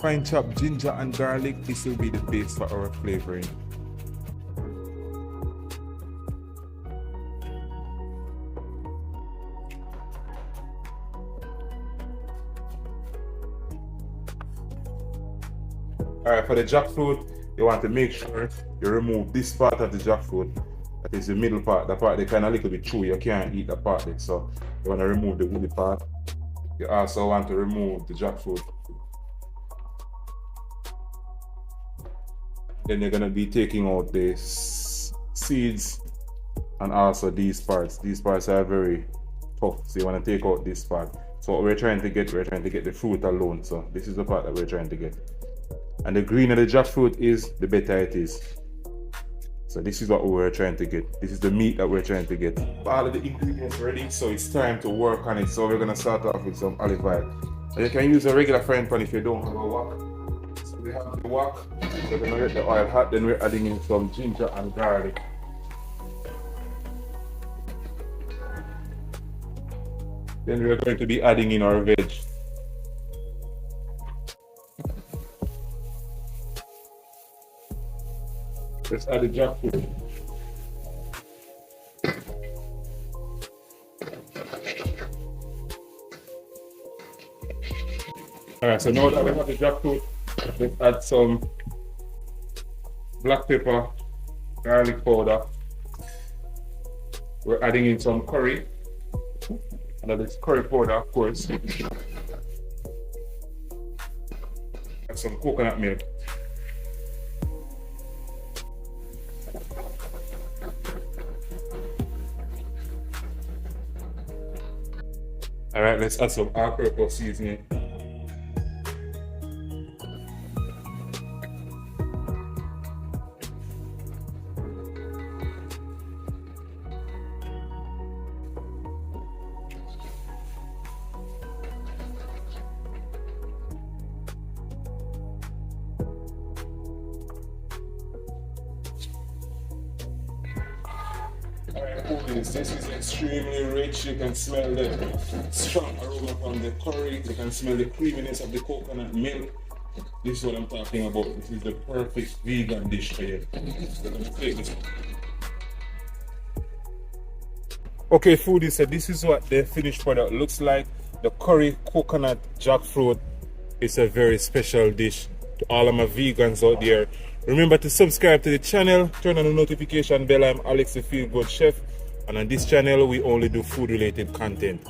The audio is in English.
fine chopped ginger and garlic. This will be the base for our flavoring. Alright, for the jackfruit, you want to make sure you remove this part of the jackfruit. That is the middle part, the part that kind of a little bit chewy. You can't eat that part. So you want to remove the woody part. You also want to remove the jackfruit. Then you're going to be taking out the seeds and also these parts. These parts are very tough, so you want to take out this part. So what we're trying to get the fruit alone. So this is the part that we're trying to get. And the greener the jackfruit is, the better it is. So this is what we're trying to get. This is the meat that we're trying to get. All of the ingredients ready, so it's time to work on it. So we're gonna start off with some olive oil. And you can use a regular frying pan if you don't have a wok. So we have the wok. We're gonna get the oil hot, then we're adding in some ginger and garlic. Then we're going to be adding in our veg. Let's add the jackfruit. Alright, so now that we have the jackfruit, let's add some black pepper, garlic powder. We're adding in some curry. And that is curry powder, of course. Add some coconut milk. Alright, let's add some all-purpose seasoning. This is extremely rich. You can smell the strong aroma from the curry. You can smell the creaminess of the coconut milk. This is what I'm talking about. This is the perfect vegan dish for you. So let me take this. Okay, foodies, so this is what the finished product looks like. The curry coconut jackfruit is a very special dish to all of my vegans out there. Remember to subscribe to the channel, turn on the notification bell. I'm Alex the Feel Good Chef, and on this channel we only do food related content.